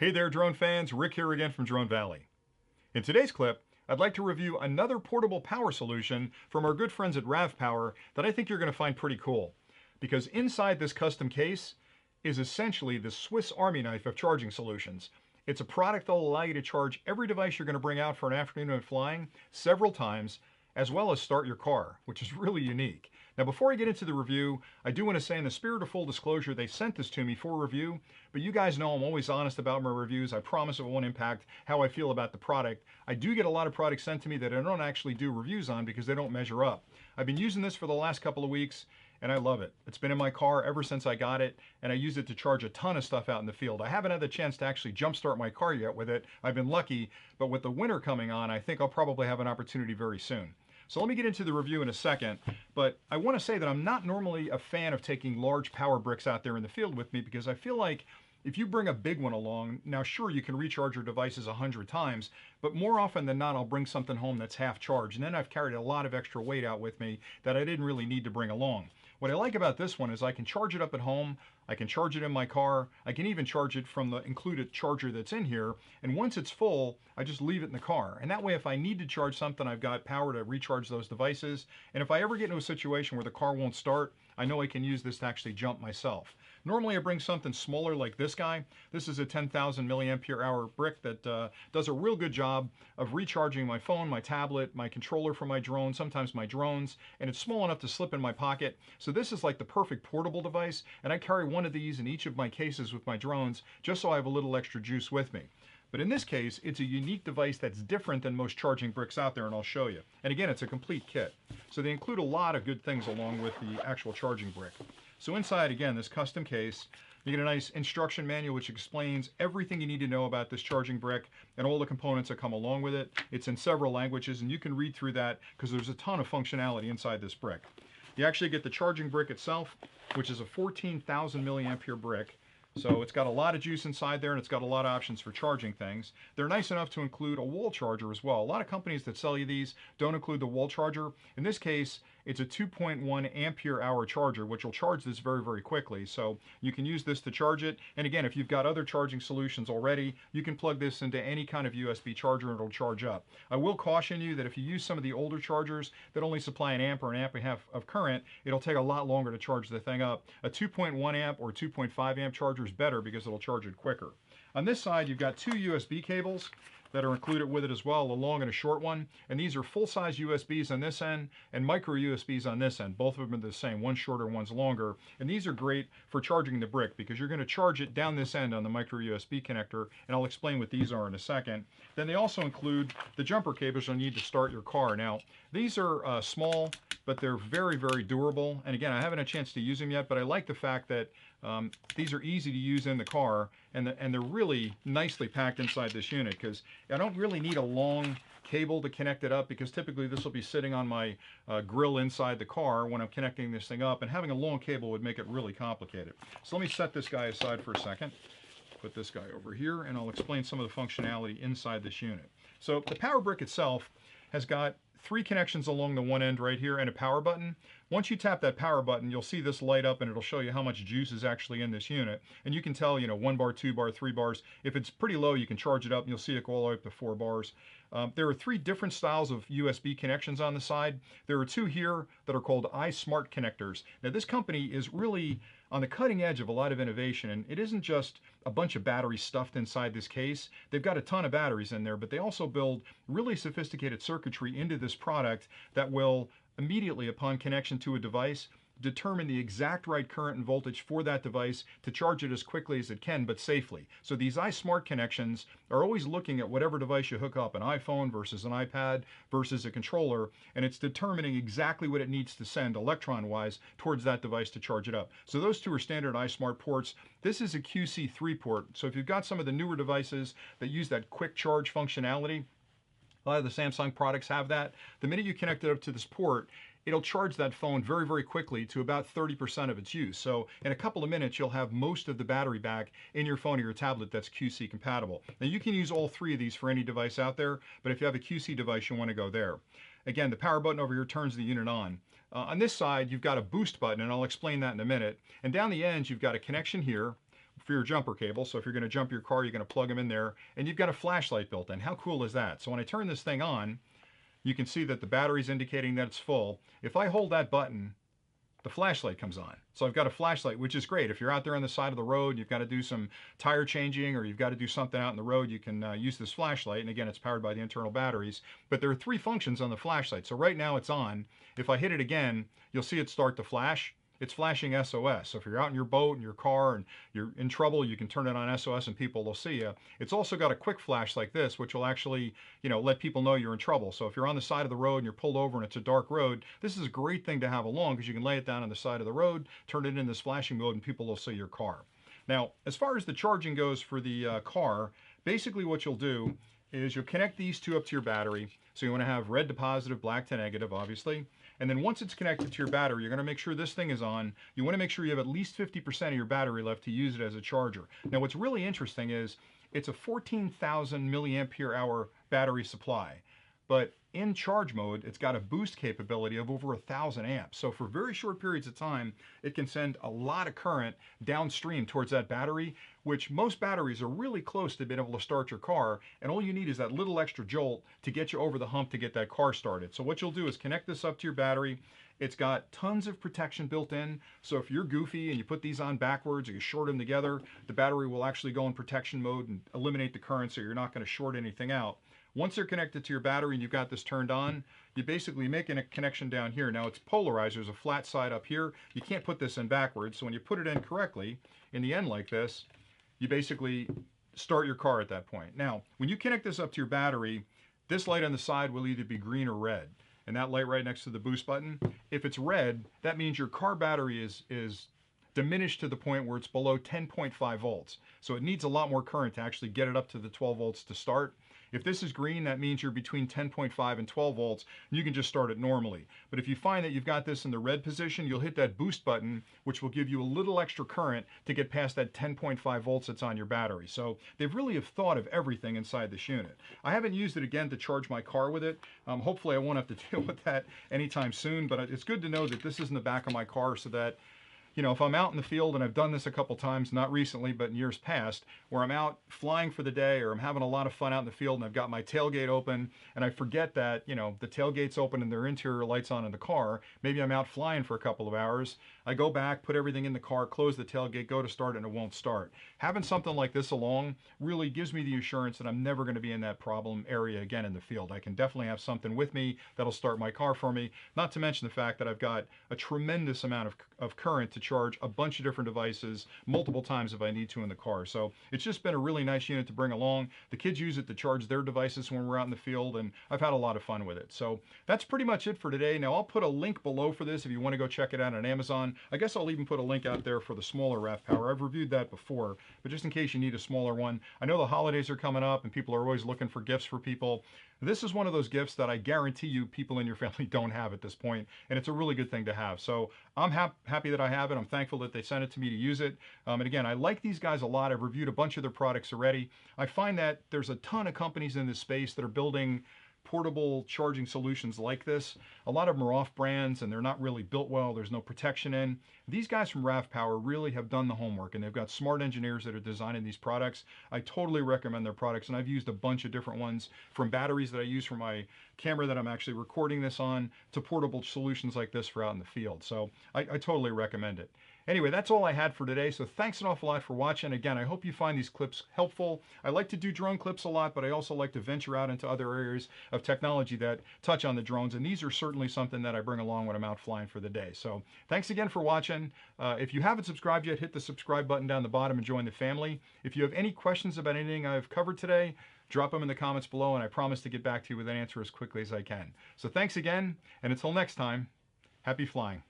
Hey there, drone fans. Rick here again from Drone Valley. In today's clip, I'd like to review another portable power solution from our good friends at RavPower that I think you're going to find pretty cool. Because inside this custom case is essentially the Swiss Army knife of charging solutions. It's a product that will allow you to charge every device you're going to bring out for an afternoon of flying several times, as well as start your car, which is really unique. Now, before I get into the review, I do want to say in the spirit of full disclosure, they sent this to me for review, but you guys know I'm always honest about my reviews. I promise it won't impact how I feel about the product. I do get a lot of products sent to me that I don't actually do reviews on because they don't measure up. I've been using this for the last couple of weeks, and I love it. It's been in my car ever since I got it, and I use it to charge a ton of stuff out in the field. I haven't had the chance to actually jumpstart my car yet with it. I've been lucky, but with the winter coming on, I think I'll probably have an opportunity very soon. So let me get into the review in a second, but I want to say that I'm not normally a fan of taking large power bricks out there in the field with me because I feel like if you bring a big one along, now sure, you can recharge your devices 100 times, but more often than not, I'll bring something home that's half charged, and then I've carried a lot of extra weight out with me that I didn't really need to bring along. What I like about this one is I can charge it up at home, I can charge it in my car, I can even charge it from the included charger that's in here, and once it's full, I just leave it in the car. And that way, if I need to charge something, I've got power to recharge those devices, and if I ever get into a situation where the car won't start, I know I can use this to actually jump myself. Normally I bring something smaller like this guy. This is a 10,000 milliampere hour brick that does a real good job of recharging my phone, my tablet, my controller for my drone, sometimes my drones, and it's small enough to slip in my pocket. So this is like the perfect portable device, and I carry one of these in each of my cases with my drones just so I have a little extra juice with me. But in this case, it's a unique device that's different than most charging bricks out there, and I'll show you. And again, it's a complete kit. So they include a lot of good things along with the actual charging brick. So inside, again, this custom case, you get a nice instruction manual which explains everything you need to know about this charging brick and all the components that come along with it. It's in several languages, and you can read through that because there's a ton of functionality inside this brick. You actually get the charging brick itself, which is a 14,000 milliampere brick. So it's got a lot of juice inside there, and it's got a lot of options for charging things. They're nice enough to include a wall charger as well. A lot of companies that sell you these don't include the wall charger. In this case, it's a 2.1 ampere hour charger, which will charge this very, very quickly. So you can use this to charge it. And again, if you've got other charging solutions already, you can plug this into any kind of USB charger and it'll charge up. I will caution you that if you use some of the older chargers that only supply an amp or an amp and a half of current, it'll take a lot longer to charge the thing up. A 2.1 amp or 2.5 amp charger is better because it'll charge it quicker. On this side, you've got two USB cables that are included with it as well, a long and a short one. And these are full-size USBs on this end and micro USBs on this end. Both of them are the same, one's shorter, one's longer. And these are great for charging the brick because you're going to charge it down this end on the micro USB connector, and I'll explain what these are in a second. Then they also include the jumper cables you'll need to start your car. Now, these are small, but they're very, very durable. And again, I haven't had a chance to use them yet, but I like the fact that these are easy to use in the car, and they're really nicely packed inside this unit because I don't really need a long cable to connect it up because typically this will be sitting on my grill inside the car when I'm connecting this thing up, and having a long cable would make it really complicated. So let me set this guy aside for a second. Put this guy over here, and I'll explain some of the functionality inside this unit. So the power brick itself has got 3 connections along the one end right here and a power button. Once you tap that power button, you'll see this light up and it'll show you how much juice is actually in this unit. And you can tell, 1 bar, 2 bar, 3 bars. If it's pretty low, you can charge it up and you'll see it go all the way up to 4 bars. There are 3 different styles of USB connections on the side. There are 2 here that are called iSmart connectors. Now this company is really on the cutting edge of a lot of innovation, and it isn't just a bunch of batteries stuffed inside this case. They've got a ton of batteries in there, but they also build really sophisticated circuitry into this product that will immediately upon connection to a device determine the exact right current and voltage for that device to charge it as quickly as it can, but safely. So these iSmart connections are always looking at whatever device you hook up, an iPhone versus an iPad versus a controller, and it's determining exactly what it needs to send electron-wise towards that device to charge it up. So those 2 are standard iSmart ports. This is a QC3 port. So if you've got some of the newer devices that use that quick charge functionality, a lot of the Samsung products have that. The minute you connect it up to this port, it'll charge that phone very, very quickly to about 30% of its use. So in a couple of minutes, you'll have most of the battery back in your phone or your tablet that's QC compatible. Now you can use all 3 of these for any device out there, but if you have a QC device, you want to go there. Again, the power button over here turns the unit on. On this side, you've got a boost button, and I'll explain that in a minute. And down the ends, you've got a connection here, for your jumper cable. So if you're going to jump your car, you're going to plug them in there, and you've got a flashlight built in. How cool is that? So when I turn this thing on, you can see that the battery's indicating that it's full. If I hold that button, the flashlight comes on. So I've got a flashlight, which is great. If you're out there on the side of the road, you've got to do some tire changing, or you've got to do something out in the road, you can use this flashlight. And again, it's powered by the internal batteries. But there are 3 functions on the flashlight. So right now it's on. If I hit it again, you'll see it start to flash. It's flashing SOS. So if you're out in your boat, in your car, and you're in trouble, you can turn it on SOS and people will see you. It's also got a quick flash like this, which will actually, let people know you're in trouble. So if you're on the side of the road and you're pulled over and it's a dark road, this is a great thing to have along, because you can lay it down on the side of the road, turn it in this flashing mode, and people will see your car. Now, as far as the charging goes for the car, basically what you'll do is you'll connect these 2 up to your battery. So you want to have red to positive, black to negative, obviously. And then once it's connected to your battery, you're going to make sure this thing is on. You want to make sure you have at least 50% of your battery left to use it as a charger. Now, what's really interesting is it's a 14,000 milliampere hour battery supply. But in charge mode, it's got a boost capability of over 1,000 amps. So for very short periods of time, it can send a lot of current downstream towards that battery, which most batteries are really close to being able to start your car. And all you need is that little extra jolt to get you over the hump to get that car started. So what you'll do is connect this up to your battery. It's got tons of protection built in. So if you're goofy and you put these on backwards or you short them together, the battery will actually go in protection mode and eliminate the current, so you're not going to short anything out. Once they're connected to your battery and you've got this turned on, you basically make a connection down here. Now it's polarized. There's a flat side up here. You can't put this in backwards. So when you put it in correctly, in the end like this, you basically start your car at that point. Now, when you connect this up to your battery, this light on the side will either be green or red. And that light right next to the boost button, if it's red, that means your car battery is diminished to the point where it's below 10.5 volts. So it needs a lot more current to actually get it up to the 12 volts to start. If this is green, that means you're between 10.5 and 12 volts, and you can just start it normally. But if you find that you've got this in the red position, you'll hit that boost button, which will give you a little extra current to get past that 10.5 volts that's on your battery. So they really have thought of everything inside this unit. I haven't used it again to charge my car with it. Hopefully I won't have to deal with that anytime soon, but it's good to know that this is in the back of my car, so that if I'm out in the field, and I've done this a couple times, not recently, but in years past, where I'm out flying for the day, or I'm having a lot of fun out in the field and I've got my tailgate open and I forget that, the tailgate's open and their interior lights on in the car. Maybe I'm out flying for a couple of hours. I go back, put everything in the car, close the tailgate, go to start it, and it won't start. Having something like this along really gives me the assurance that I'm never going to be in that problem area again in the field. I can definitely have something with me that'll start my car for me, not to mention the fact that I've got a tremendous amount of current to charge a bunch of different devices multiple times if I need to in the car. So it's just been a really nice unit to bring along. The kids use it to charge their devices when we're out in the field, and I've had a lot of fun with it. So that's pretty much it for today. Now I'll put a link below for this if you want to go check it out on Amazon. I guess I'll even put a link out there for the smaller RavPower. I've reviewed that before, but just in case you need a smaller one. I know the holidays are coming up and people are always looking for gifts for people. This is one of those gifts that I guarantee you people in your family don't have at this point, and it's a really good thing to have. So I'm happy that I have it. I'm thankful that they sent it to me to use it. And again, I like these guys a lot. I've reviewed a bunch of their products already. I find that there's a ton of companies in this space that are building portable charging solutions like this. A lot of them are off brands and they're not really built well. There's no protection in. These guys from RavPower really have done the homework, and they've got smart engineers that are designing these products. I totally recommend their products, and I've used a bunch of different ones, from batteries that I use for my camera that I'm actually recording this on, to portable solutions like this for out in the field. So I totally recommend it. Anyway, that's all I had for today, so thanks an awful lot for watching. Again, I hope you find these clips helpful. I like to do drone clips a lot, but I also like to venture out into other areas of technology that touch on the drones, and these are certainly something that I bring along when I'm out flying for the day. So thanks again for watching. If you haven't subscribed yet, hit the subscribe button down the bottom and join the family. If you have any questions about anything I've covered today, drop them in the comments below, and I promise to get back to you with an answer as quickly as I can. So thanks again, and until next time, happy flying.